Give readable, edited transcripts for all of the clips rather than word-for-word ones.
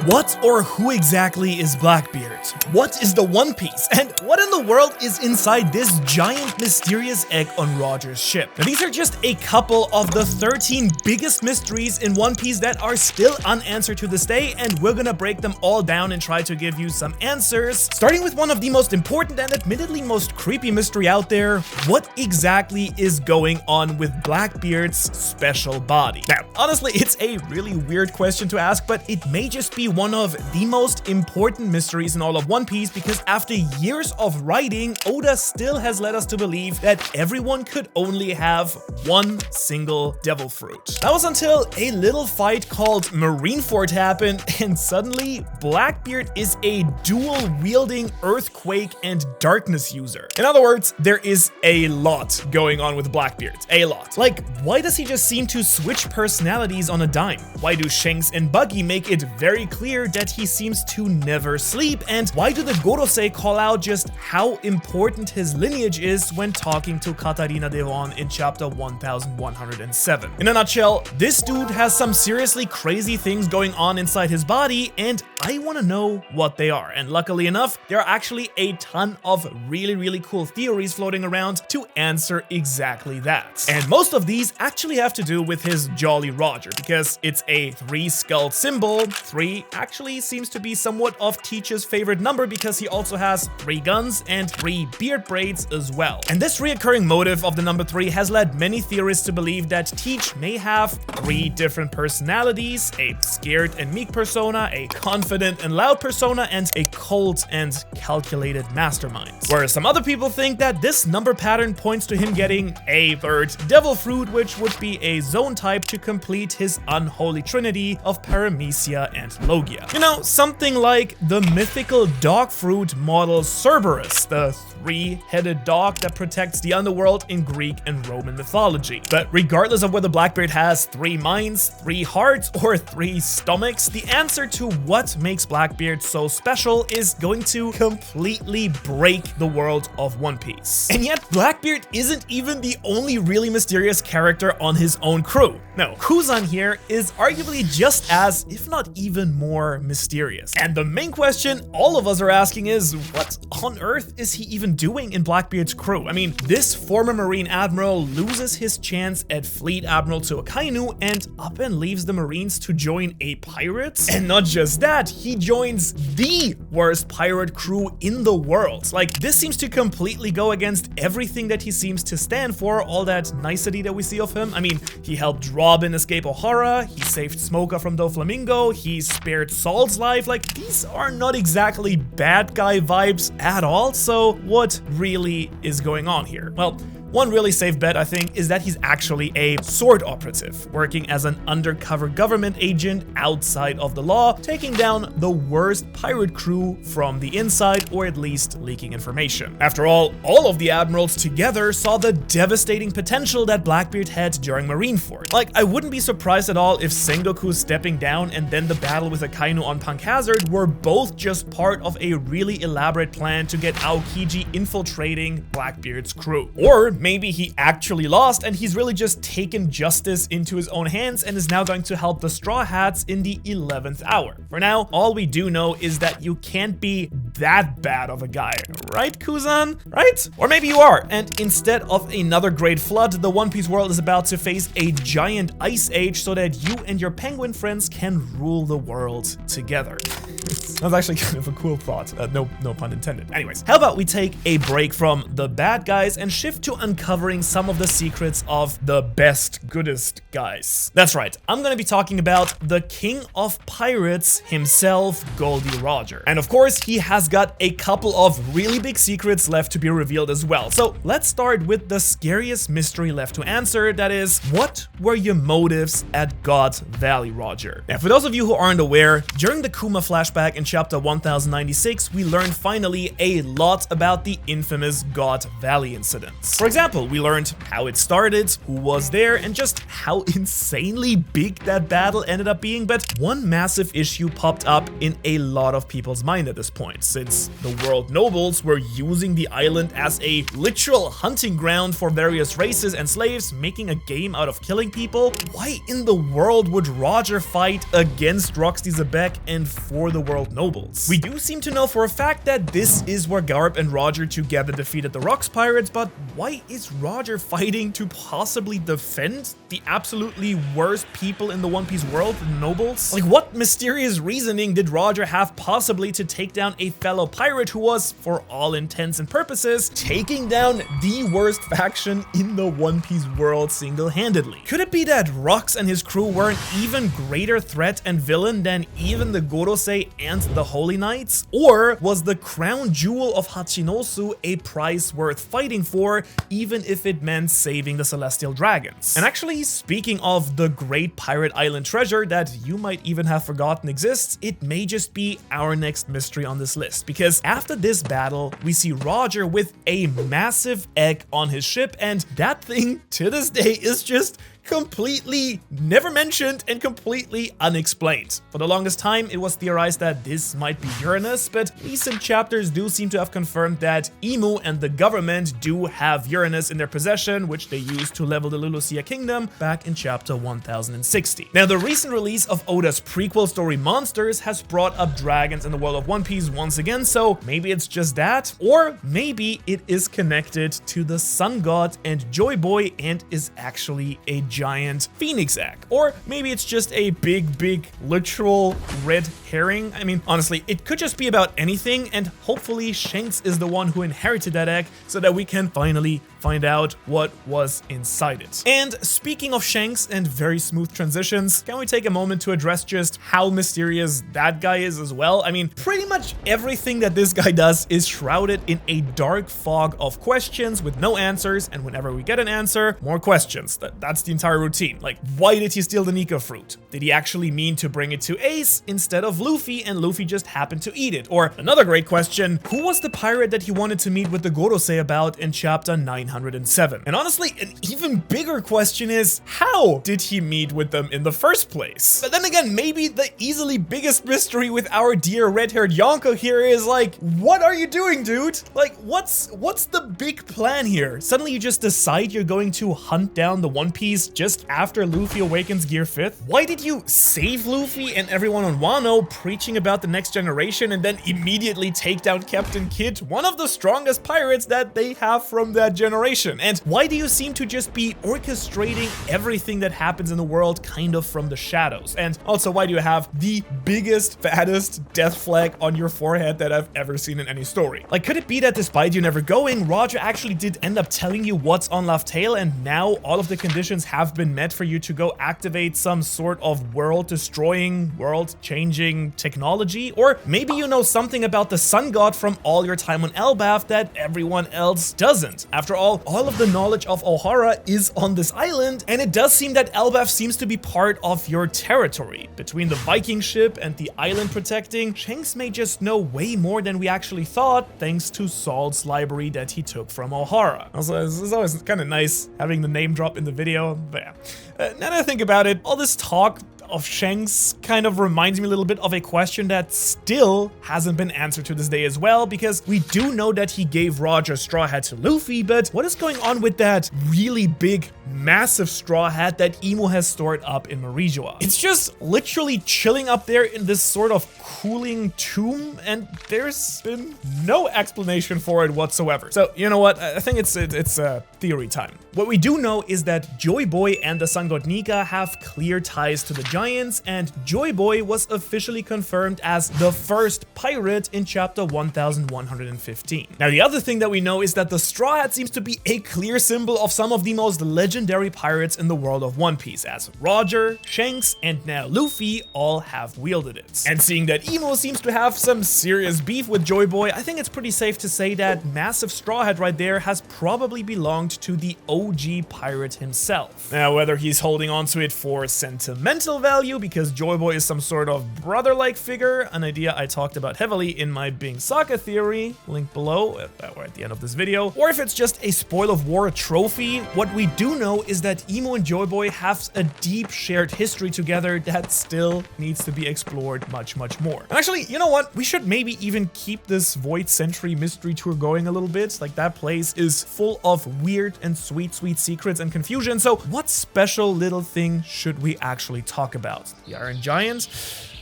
What or who exactly is Blackbeard? What is the One Piece? And what in the world is inside this giant mysterious egg on Roger's ship? Now, these are just a couple of the 13 biggest mysteries in One Piece that are still unanswered to this day, and we're gonna break them all down and try to give you some answers. Starting with one of the most important and admittedly most creepy mystery out there, what exactly is going on with Blackbeard's special body? Now, honestly, it's a really weird question to ask, but it may just be one of the most important mysteries in all of One Piece, because after years of writing, Oda still has led us to believe that everyone could only have one single devil fruit. That was until a little fight called Marineford happened, and suddenly Blackbeard is a dual-wielding earthquake and darkness user. In other words, there is a lot going on with Blackbeard. A lot. Like, why does he just seem to switch personalities on a dime? Why do Shanks and Buggy make it very clear that he seems to never sleep? And why do the Gorosei call out just how important his lineage is when talking to Katarina Devon in chapter 1107? In a nutshell, this dude has some seriously crazy things going on inside his body, and I want to know what they are. And luckily enough, there are actually a ton of really cool theories floating around to answer exactly that. And most of these actually have to do with his Jolly Roger, because it's a 3-skull symbol. 3 actually seems to be somewhat of Teach's favorite number because he also has 3 guns and 3 beard braids as well. And this reoccurring motive of the number 3 has led many theorists to believe that Teach may have 3 different personalities: a scared and meek persona, a confident and loud persona, and a cold and calculated mastermind. Whereas some other people think that this number pattern points to him getting a 3rd devil fruit, which would be a zone type to complete his unholy trinity of Paramecia and Logia. You know, something like the mythical dog fruit model Cerberus, the 3-headed dog that protects the underworld in Greek and Roman mythology. But regardless of whether Blackbeard has 3 minds, 3 hearts, or 3 stomachs, the answer to what makes Blackbeard so special is going to completely break the world of One Piece. And yet, Blackbeard isn't even the only really mysterious character on his own crew. No, Kuan here is arguably just as, if not even more, mysterious. And the main question all of us are asking is, what on earth is he even doing in Blackbeard's crew? I mean, this former Marine Admiral loses his chance at Fleet Admiral to Akainu and up and leaves the Marines to join a pirate? And not just that, he joins the worst pirate crew in the world. Like, this seems to completely go against everything that he seems to stand for, all that nicety that we see of him. I mean, he helped Robin escape Ohara, he saved Smoker from Doflamingo, he spared Saul's life. Like, these are not exactly bad guy vibes at all, so what really is going on here? Well, one really safe bet, I think, is that he's actually a sword operative, working as an undercover government agent outside of the law, taking down the worst pirate crew from the inside, or at least leaking information. After all of the admirals together saw the devastating potential that Blackbeard had during Marineford. Like, I wouldn't be surprised at all if Sengoku stepping down and then the battle with Akainu on Punk Hazard were both just part of a really elaborate plan to get Aokiji infiltrating Blackbeard's crew. Or maybe he actually lost and he's really just taken justice into his own hands and is now going to help the Straw Hats in the 11th hour. For now, all we do know is that you can't be that bad of a guy, right, Kuan? Right? Or maybe you are, and instead of another great flood, the One Piece world is about to face a giant ice age so that you and your penguin friends can rule the world together. That's actually kind of a cool thought. No pun intended. Anyways, how about we take a break from the bad guys and shift to uncovering some of the secrets of the best, goodest guys. That's right, I'm gonna be talking about the king of pirates himself, Goldie Roger. And of course, he has got a couple of really big secrets left to be revealed as well. So let's start with the scariest mystery left to answer, that is, what were your motives at God Valley, Roger? Now, for those of you who aren't aware, during the Kuma flashback in chapter 1096, we learned finally a lot about the infamous God Valley incidents. For example, we learned how it started, who was there, and just how insanely big that battle ended up being. But one massive issue popped up in a lot of people's mind at this point. since the world nobles were using the island as a literal hunting ground for various races and slaves, making a game out of killing people, why in the world would Roger fight against Roxy Zebek and for the world nobles? We do seem to know for a fact that this is where Garp and Roger together defeated the Rocks pirates, but why is Roger fighting to possibly defend the absolutely worst people in the One Piece world, the nobles? Like, what mysterious reasoning did Roger have possibly to take down a fellow pirate who was, for all intents and purposes, taking down the worst faction in the One Piece world single-handedly? Could it be that Rocks and his crew were an even greater threat and villain than even the Gorosei and the Holy Knights? Or was the crown jewel of Hachinosu a prize worth fighting for, even if it meant saving the Celestial Dragons? And actually, speaking of the great pirate island treasure that you might even have forgotten exists, it may just be our next mystery on this list, because after this battle, we see Roger with a massive egg on his ship, and that thing to this day is just completely never mentioned and completely unexplained. For the longest time, it was theorized that this might be Uranus, but recent chapters do seem to have confirmed that Imu and the government do have Uranus in their possession, which they used to level the Lulusia Kingdom back in chapter 1060. Now, the recent release of Oda's prequel story Monsters has brought up dragons in the world of One Piece once again, so maybe it's just that, or maybe it is connected to the Sun God and Joy Boy and is actually a giant phoenix egg. Or maybe it's just a big literal red herring. I mean, honestly, it could just be about anything, and hopefully Shanks is the one who inherited that egg so that we can finally find out what was inside it. And speaking of Shanks and very smooth transitions, can we take a moment to address just how mysterious that guy is as well? I mean, pretty much everything that this guy does is shrouded in a dark fog of questions with no answers, and whenever we get an answer, more questions. That's the entire routine. Like, why did he steal the Nika fruit? Did he actually mean to bring it to Ace instead of Luffy, and Luffy just happened to eat it? Or another great question, who was the pirate that he wanted to meet with the Gorosei about in chapter 907? And honestly, an even bigger question is, how did he meet with them in the first place? But then again, maybe the easily biggest mystery with our dear red-haired Yonko here is like, what are you doing, dude? Like, what's the big plan here? Suddenly you just decide you're going to hunt down the One Piece just after Luffy awakens Gear 5th? Why did you save Luffy and everyone on Wano preaching about the next generation and then immediately take down Captain Kidd, one of the strongest pirates that they have from that generation? And why do you seem to just be orchestrating everything that happens in the world kind of from the shadows? And also, why do you have the biggest, fattest death flag on your forehead that I've ever seen in any story? Like, could it be that despite you never going, Roger actually did end up telling you what's on Laugh Tale, and now all of the conditions have been met for you to go activate some sort of world-destroying, world-changing technology? Or maybe you know something about the Sun God from all your time on Elbaf that everyone else doesn't. After all of the knowledge of Ohara is on this island, and it does seem that Elbaf seems to be part of your territory. Between the Viking ship and the island protecting, Shanks may just know way more than we actually thought, thanks to Saul's library that he took from Ohara. Also, it's always kind of nice having the name drop in the video, but yeah. Now that I think about it, all this talk of Shanks kind of reminds me a little bit of a question that still hasn't been answered to this day as well, because we do know that he gave Roger Straw Hat to Luffy, but what is going on with that really big, massive straw hat that Imo has stored up in Marijoa? It's just literally chilling up there in this sort of cooling tomb, and there's been no explanation for it whatsoever. So, you know what? I think it's theory time. What we do know is that Joy Boy and the Sun God Nika have clear ties to the Giants, and Joy Boy was officially confirmed as the first pirate in chapter 1115. Now, the other thing that we know is that the Straw Hat seems to be a clear symbol of some of the most legendary pirates in the world of One Piece, as Roger, Shanks, and now Luffy all have wielded it. And seeing that Imo seems to have some serious beef with Joy Boy, I think it's pretty safe to say that massive Straw Hat right there has probably belonged to the OG pirate himself. Now, whether he's holding on to it for sentimental value because Joy Boy is some sort of brother-like figure, an idea I talked about heavily in my Bing Saga theory, link below or at the end of this video, or if it's just a spoil of war trophy. What we do know is that Emo and Joy Boy have a deep shared history together that still needs to be explored much more. And actually, you know what? We should maybe even keep this Void Century mystery tour going a little bit. Like, that place is full of weird and sweet secrets and confusion. So what special little thing should we actually talk about? The Iron Giant?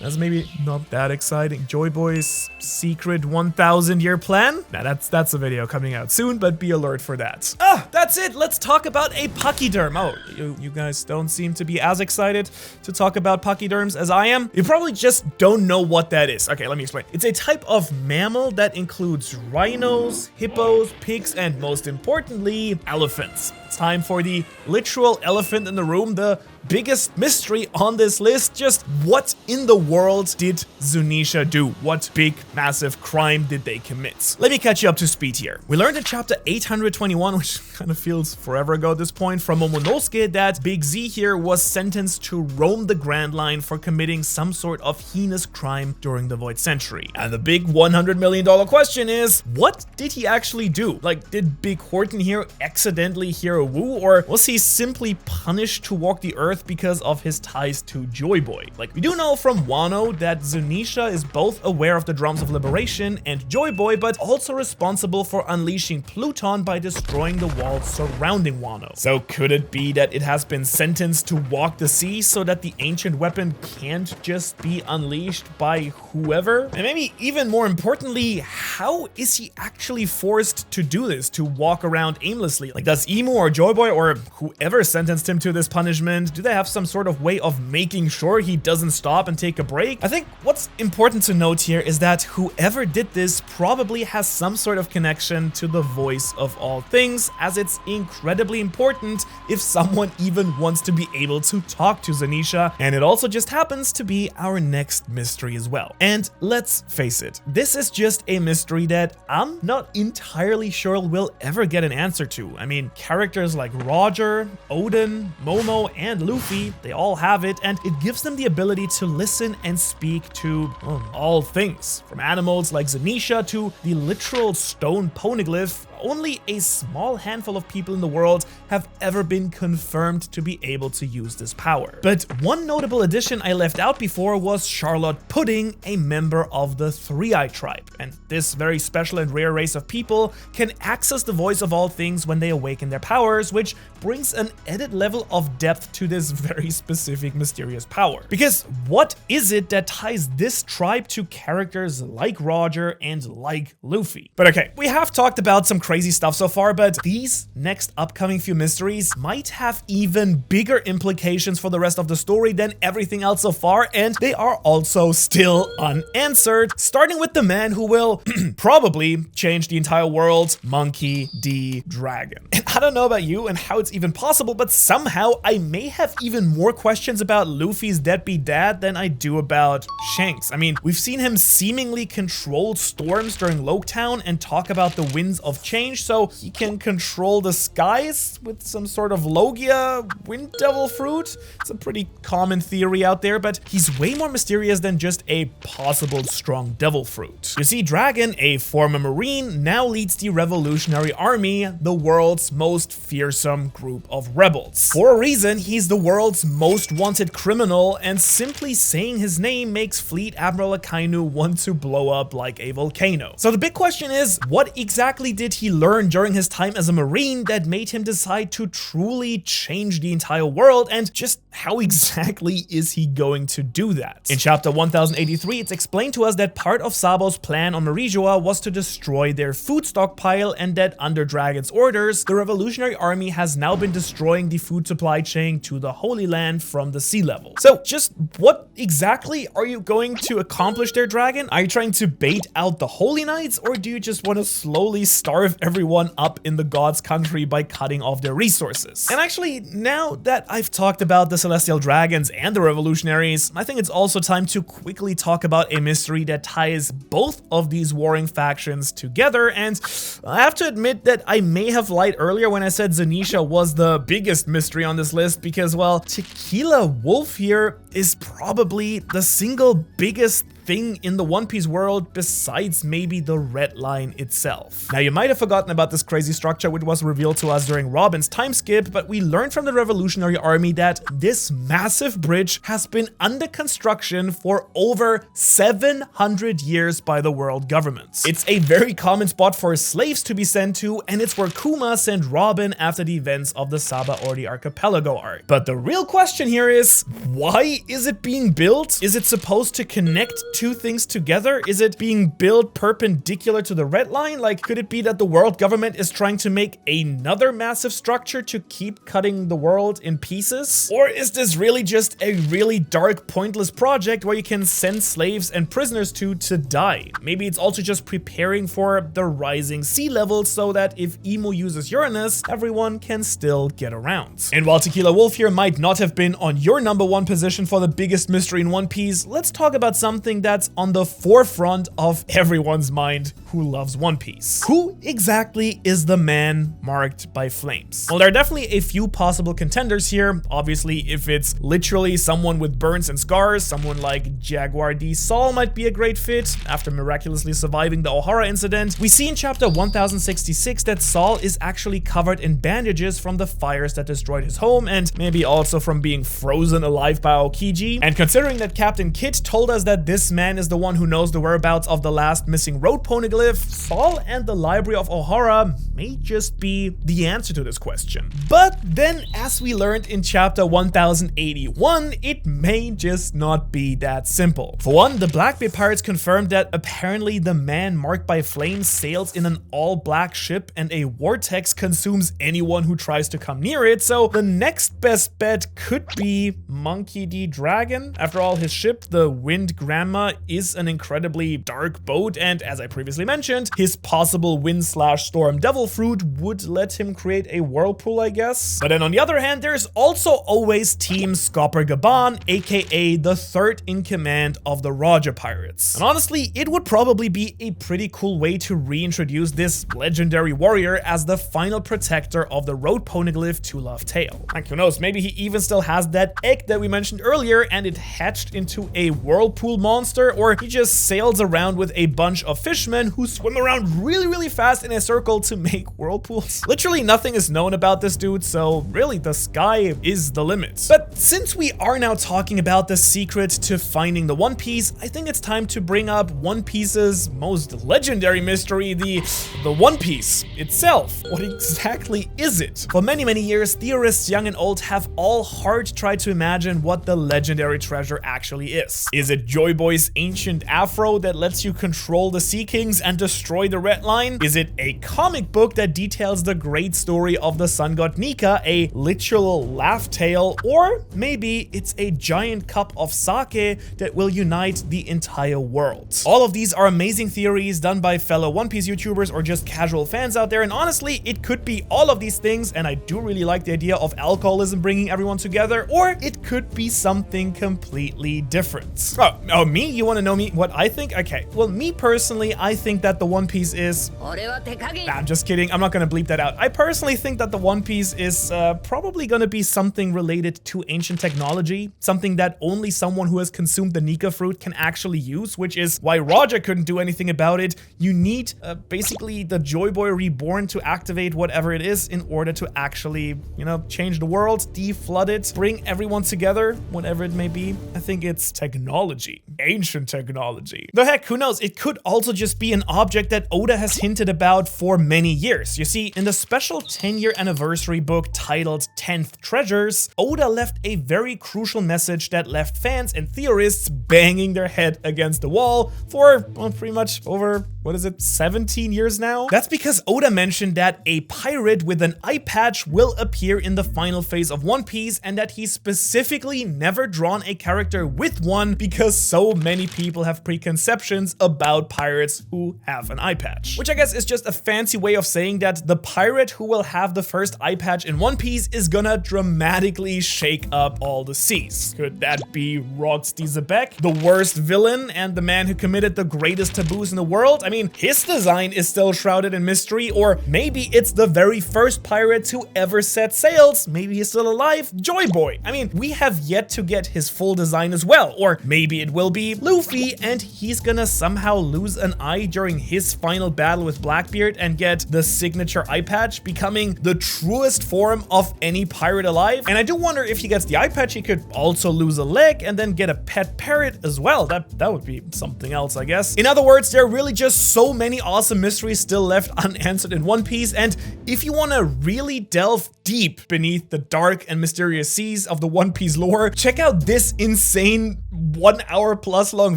That's maybe not that exciting. Joy Boy's secret 1,000-year plan? Nah, that's a video coming out soon, but be alert for that. That's it. Let's talk about a pachyderm. Oh, you guys don't seem to be as excited to talk about pachyderms as I am. You probably just don't know what that is. Okay, let me explain. It's a type of mammal that includes rhinos, hippos, pigs, and most importantly, elephants. It's time for the literal elephant in the room, the biggest mystery on this list. Just what in the world did Zunisha do? What big, massive crime did they commit? Let me catch you up to speed here. We learned in chapter 821, which kind of feels forever ago at this point, from Momonosuke that Big Z here was sentenced to roam the Grand Line for committing some sort of heinous crime during the Void Century. And the big $100 million question is, what did he actually do? Like, did Big Horton here accidentally hear a woo, or was he simply punished to walk the earth because of his ties to Joy Boy? Like, we do know from Wano that Zunisha is both aware of the Drums of Liberation and Joy Boy, but also responsible for unleashing Pluton by destroying the walls surrounding Wano. So could it be that it has been sentenced to walk the sea so that the ancient weapon can't just be unleashed by whoever? And maybe even more importantly, how is he actually forced to do this, to walk around aimlessly? Like, does Emu or Joy Boy or whoever sentenced him to this punishment, do they have some sort of way of making sure he doesn't stop and take a break? I think what's important to note here is that whoever did this probably has some sort of connection to the voice of all things, as it's incredibly important if someone even wants to be able to talk to Zunisha, and it also just happens to be our next mystery as well. And let's face it, this is just a mystery that I'm not entirely sure we'll ever get an answer to. I mean, characters like Roger, Odin, Momo, and Luffy, they all have it, and it gives them the ability to listen and speak to all things, from animals like Zunisha to the literal stone poneglyph. Only a small handful of people in the world have ever been confirmed to be able to use this power. But one notable addition I left out before was Charlotte Pudding, a member of the Three-Eye tribe. And this very special and rare race of people can access the voice of all things when they awaken their powers, which brings an added level of depth to this very specific mysterious power. Because what is it that ties this tribe to characters like Roger and like Luffy? But okay, we have talked about some crazy stuff so far, but these next upcoming few mysteries might have even bigger implications for the rest of the story than everything else so far, and they are also still unanswered, starting with the man who will probably change the entire world, Monkey D. Dragon. And I don't know about you and how it's even possible, but somehow I may have even more questions about Luffy's deadbeat dad than I do about Shanks. I mean, we've seen him seemingly control storms during Loketown and talk about the winds of change, so he can control the skies with some sort of Logia wind devil fruit. It's a pretty common theory out there, but he's way more mysterious than just a possible strong devil fruit. You see, Dragon, a former Marine, now leads the Revolutionary Army, the world's most fearsome group of rebels. For a reason, he's the world's most wanted criminal, and simply saying his name makes Fleet Admiral Akainu want to blow up like a volcano. So the big question is, what exactly did he learn during his time as a Marine that made him decide to truly change the entire world, and just how exactly is he going to do that? In chapter 1083, it's explained to us that part of Sabo's plan on Marijoa was to destroy their food stockpile, and that under Dragon's orders, the Revolutionary Army has now been destroying the food supply chain to the Holy Land from the sea level. So just what exactly are you going to accomplish there, Dragon? Are you trying to bait out the Holy Knights, or do you just want to slowly starve everyone up in the God's country by cutting off their resources? And actually, now that I've talked about the Celestial Dragons and the Revolutionaries, I think it's also time to quickly talk about a mystery that ties both of these warring factions together. And I have to admit that I may have lied earlier when I said Zunisha was the biggest mystery on this list, because, well, Tequila Wolf here is probably the single biggest thing in the One Piece world besides maybe the Red Line itself. Now, you might have forgotten about this crazy structure which was revealed to us during Robin's time skip, but we learned from the Revolutionary Army that this massive bridge has been under construction for over 700 years by the world government. It's a very common spot for slaves to be sent to, and it's where Kuma sent Robin after the events of the Saba Ori Archipelago arc. But the real question here is, why is it being built? Is it supposed to connect two things together? Is it being built perpendicular to the Red Line? Like, could it be that the world government is trying to make another massive structure to keep cutting the world in pieces? Or is this really just a really dark, pointless project where you can send slaves and prisoners to die? Maybe it's also just preparing for the rising sea level so that if Imo uses Uranus, everyone can still get around. And while Tequila Wolf here might not have been on your #1 position for the biggest mystery in One Piece, let's talk about something that's on the forefront of everyone's mind who loves One Piece. Who exactly is the man marked by flames? Well, there are definitely a few possible contenders here. Obviously, if it's literally someone with burns and scars, someone like Jaguar D. Saul might be a great fit after miraculously surviving the Ohara incident. We see in chapter 1066 that Saul is actually covered in bandages from the fires that destroyed his home, and maybe also from being frozen alive by Aokiji. And considering that Captain Kidd told us that this man is the one who knows the whereabouts of the last missing road poneglyph, Saul and the Library of Ohara may just be the answer to this question. But then, as we learned in chapter 1081, it may just not be that simple. For one, the Blackbeard pirates confirmed that apparently the man marked by flames sails in an all-black ship and a vortex consumes anyone who tries to come near it, so the next best bet could be Monkey D. Dragon. After all, his ship, the Wind Grandma, is an incredibly dark boat, and as I previously mentioned, his possible wind/storm devil fruit would let him create a whirlpool, I guess. But then on the other hand, there's also always Team Scopper Gaban, aka the third in command of the Roger Pirates. And honestly, it would probably be a pretty cool way to reintroduce this legendary warrior as the final protector of the road poneglyph to Love Tale. Like, who knows, maybe he even still has that egg that we mentioned earlier and it hatched into a whirlpool monster, or he just sails around with a bunch of fishmen who swim around really fast in a circle to make whirlpools. Literally nothing is known about this dude, so really the sky is the limit. But since we are now talking about the secret to finding the One Piece, I think it's time to bring up One Piece's most legendary mystery, the One Piece itself. What exactly is it? For many years, theorists young and old have all hard tried to imagine what the legendary treasure actually is. Is it Joy Boy's ancient afro that lets you control the Sea Kings and destroy the Red Line? Is it a comic book that details the great story of the sun god Nika, a literal laugh tale? Or maybe it's a giant cup of sake that will unite the entire world. All of these are amazing theories done by fellow One Piece YouTubers or just casual fans out there, and honestly, it could be all of these things, and I do really like the idea of alcoholism bringing everyone together, or it could be something completely different. Oh, me? You want to know me? What I think? Okay, well, me personally, I think that the One Piece is... Nah, I'm just kidding. I'm not gonna bleep that out. I personally think that the One Piece is probably gonna be something related to ancient technology, something that only someone who has consumed the Nika fruit can actually use, which is why Roger couldn't do anything about it. You need basically the Joy Boy reborn to activate whatever it is in order to actually, you know, change the world, deflood it, bring everyone together, whatever it may be. I think it's technology, ancient technology. The heck, who knows? It could also just be an object that Oda has hinted about for many years. You see, in the special 10-year anniversary book titled 10th Treasures, Oda left a very crucial message that left fans and theorists banging their head against the wall for, well, pretty much over, what is it, 17 years now? That's because Oda mentioned that a pirate with an eye patch will appear in the final phase of One Piece, and that he specifically never drawn a character with one because so many people have preconceptions about pirates who have an eye patch. Which I guess is just a fancy way of saying that the pirate who will have the first eye patch in One Piece is gonna dramatically shake up all the seas. Could that be Rox D. Zebek, the worst villain and the man who committed the greatest taboos in the world? I I mean, his design is still shrouded in mystery, or maybe it's the very first pirate to ever set sails. Maybe he's still alive, Joy Boy. I mean, we have yet to get his full design as well, or maybe it will be Luffy and he's gonna somehow lose an eye during his final battle with Blackbeard and get the signature eye patch, becoming the truest form of any pirate alive. And I do wonder if he gets the eye patch, he could also lose a leg and then get a pet parrot as well. That would be something else, I guess. In other words, there are really just so many awesome mysteries still left unanswered in One Piece, and if you want to really delve deep beneath the dark and mysterious seas of the One Piece lore, check out this insane 1 hour plus long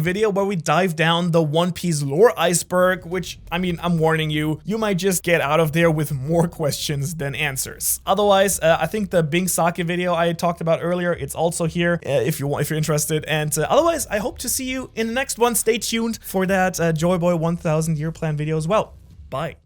video where we dive down the One Piece lore iceberg, which, I mean, I'm warning you, you might just get out of there with more questions than answers. Otherwise, I think the Bing Sake video I talked about earlier, it's also here if you're interested. And otherwise, I hope to see you in the next one. Stay tuned for that Joy Boy 1000 Year Plan video as well. Bye.